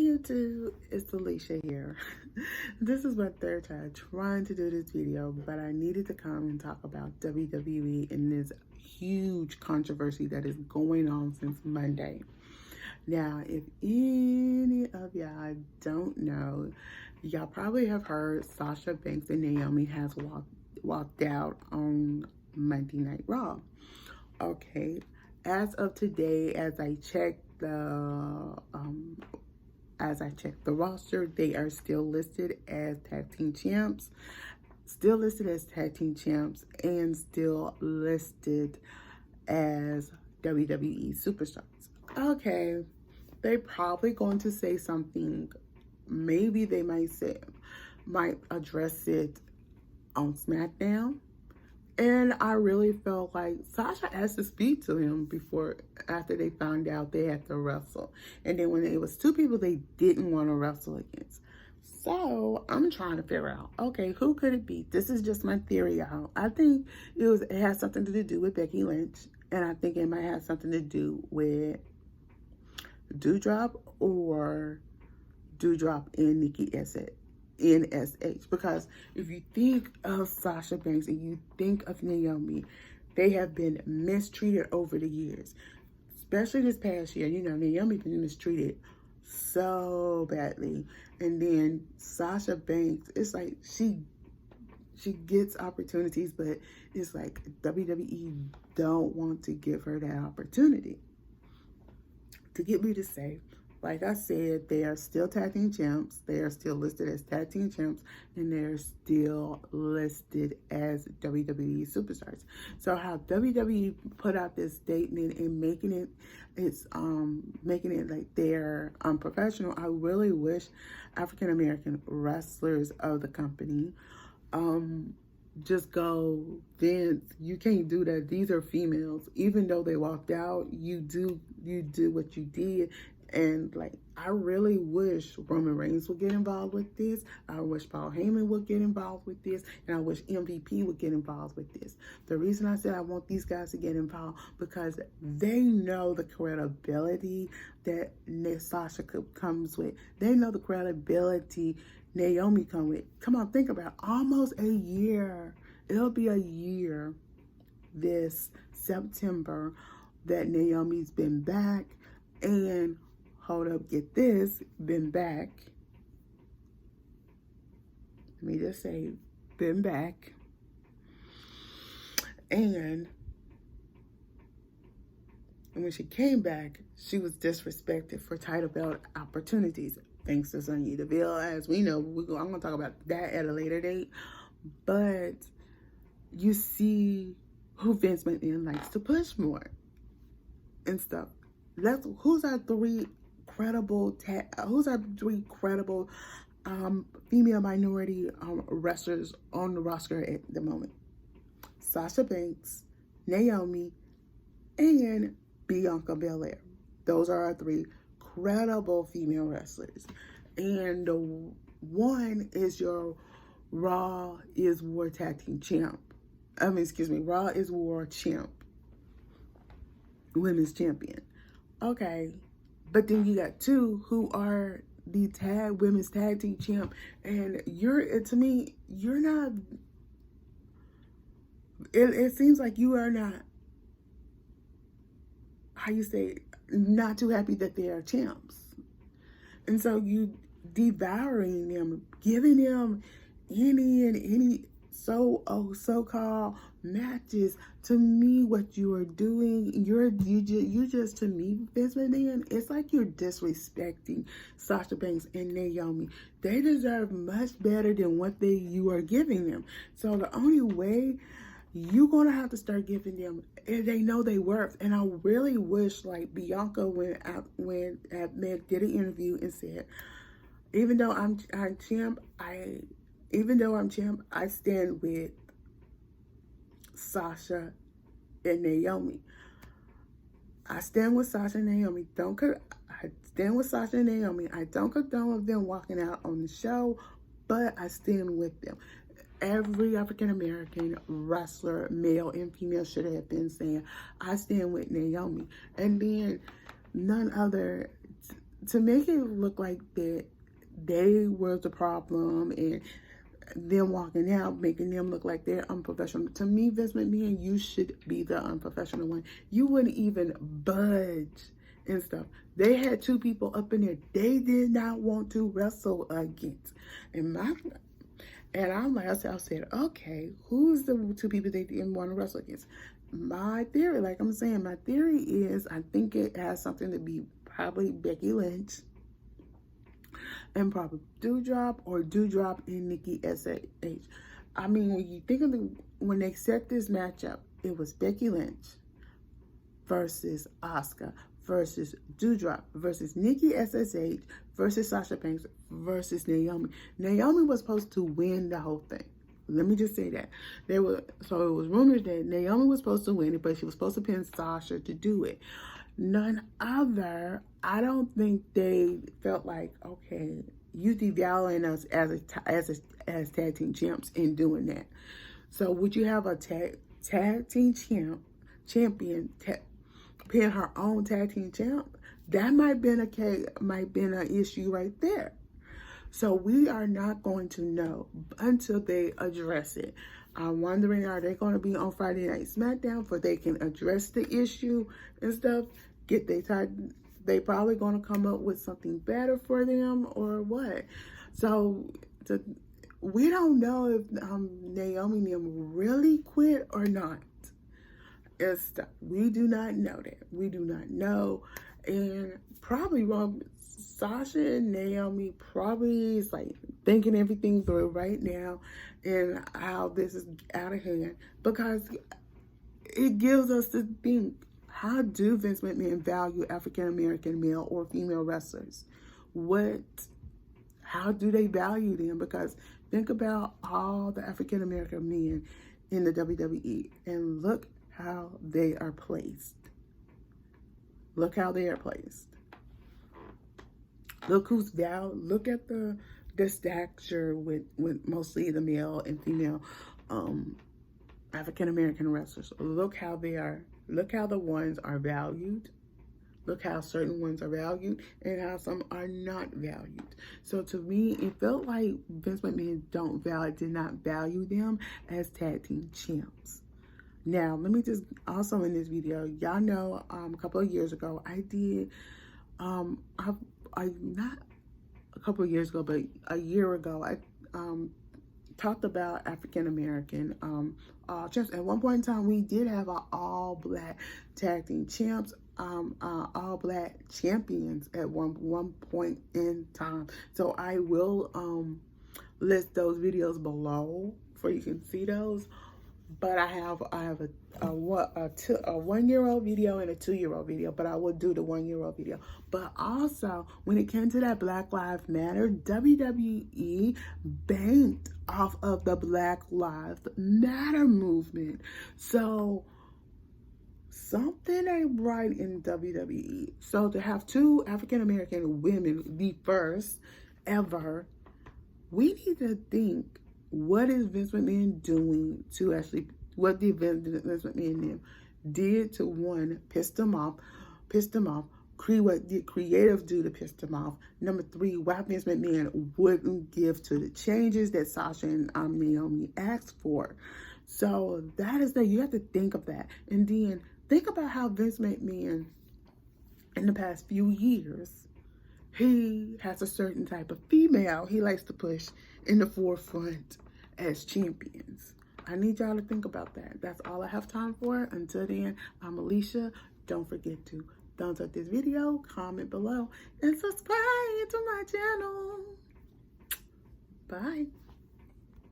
YouTube, it's Alicia here. This is my third time trying to do this video, but I needed to come and talk about WWE and this huge controversy that is going on since Monday. Now, if any of y'all don't know, y'all probably have heard Sasha Banks and Naomi has walked out on Monday Night Raw. Okay, as of today, as I checked the roster, they are still listed as tag team champs, and still listed as WWE superstars. Okay, they're probably going to say something. Maybe they might address it on SmackDown. And I really felt like Sasha asked to speak to him after they found out they had to wrestle. And then when it was two people they didn't want to wrestle against. So I'm trying to figure out, okay, who could it be? This is just my theory, y'all. I think it has something to do with Becky Lynch. And I think it might have something to do with Doudrop and Nikki NSH, because if you think of Sasha Banks and you think of Naomi, they have been mistreated over the years, especially this past year. You know, Naomi been mistreated so badly, and then Sasha Banks, it's like she gets opportunities, but it's like WWE don't want to give her that opportunity. To get me to say, like I said, they are still tag team champs. They are still listed as tag team champs, and they're still listed as WWE superstars. So how WWE put out this statement and making it like they're unprofessional. I really wish African American wrestlers of the company just go, Vance, you can't do that. These are females. Even though they walked out, you do what you did. And like, I really wish Roman Reigns would get involved with this. I wish Paul Heyman would get involved with this. And I wish MVP would get involved with this. The reason I said I want these guys to get involved, because they know the credibility that Sasha comes with. They know the credibility Naomi comes with. Come on, think about it. Almost a year. It'll be a year this September that Naomi's been back. And hold up, get this, been back. Let me just say, been back. And when she came back, she was disrespected for title belt opportunities, thanks to Sonya Deville. As we know, I'm going to talk about that at a later date. But you see who Vince McMahon likes to push more and stuff. Who's our three credible female minority wrestlers on the roster at the moment? Sasha Banks, Naomi, and Bianca Belair. Those are our three credible female wrestlers. And the one is your Raw is War Tag Team Champ. Raw is War Champ. Women's Champion. Okay, but then you got two who are the women's tag team champ, and to me, you're not, it seems like you are not, not too happy that they are champs. And so you devouring them, giving them any so-called matches. To me, what you are doing, you're just, to me, Vince McMahon, it's like you're disrespecting Sasha Banks and Naomi. They deserve much better than what you are giving them. So the only way, you're gonna have to start giving them, if they know they worth. And I really wish, like Bianca did an interview and said, even though I'm champ, I stand with Sasha and Naomi. I stand with Sasha and Naomi. I stand with Sasha and Naomi. I don't condone them walking out on the show, but I stand with them. Every African American wrestler, male and female, should have been saying, I stand with Naomi. And then none other to make it look like that they were the problem and them walking out, making them look like they're unprofessional. To me, Vince McMahon, you should be the unprofessional one. You wouldn't even budge and stuff. They had two people up in there they did not want to wrestle against. And I'm like, I said, okay, who's the two people they didn't want to wrestle against? My theory, like I'm saying, my theory is I think it has something to be probably Becky Lynch and probably Doudrop and Nikki S.H. I mean, when you think of when they set this matchup, it was Becky Lynch versus Asuka versus Doudrop versus Nikki S.H. versus Sasha Banks versus Naomi. Naomi was supposed to win the whole thing. Let me just say that. So it was rumored that Naomi was supposed to win it, but she was supposed to pin Sasha to do it. None other, I don't think they felt like, okay, you devaluing us as tag team champs in doing that. So would you have a tag team champion pin her own tag team champ? That might been an issue right there. So we are not going to know until they address it. I'm wondering, are they going to be on Friday Night SmackDown so they can address the issue and stuff? They probably going to come up with something better for them or what? So we don't know if Naomi and them really quit or not. We do not know that. We do not know. And probably Sasha and Naomi probably is like thinking everything through right now and how this is out of hand, because it gives us to think, how do Vince McMahon value African American male or female wrestlers? How do they value them? Because think about all the African American men in the WWE and look how they are placed. Look how they are placed. Look who's look at the stature with mostly the male and female African American wrestlers. Look how they are. Look how the ones are valued. Look how certain ones are valued and how some are not valued. So to me, it felt like Vince McMahon did not value them as tag team champs. Now, let me just also in this video, y'all know a couple of years ago, I did, not a couple of years ago, but a year ago, I talked about African American champs. At one point in time, we did have our all black tag team champs, all black champions at one point in time. So I will list those videos below for you can see those. But I have a 1-year-old video and a 2-year-old video, but I will do the 1-year-old video. But also, when it came to that Black Lives Matter, WWE banked off of the Black Lives Matter movement. So something ain't right in WWE. So to have 2 African American women, the first ever, we need to think, what is Vince McMahon doing to actually, what did Vince McMahon did to, one, piss them off, what did creative do to piss them off? Number 3, why Vince McMahon wouldn't give to the changes that Sasha and Naomi asked for. So that is you have to think of that. And then think about how Vince McMahon, in the past few years, he has a certain type of female he likes to push in the forefront as champions. I need y'all to think about that. That's all I have time for. Until then, I'm Alicia. Don't forget to thumbs up this video, comment below, and subscribe to my channel. Bye.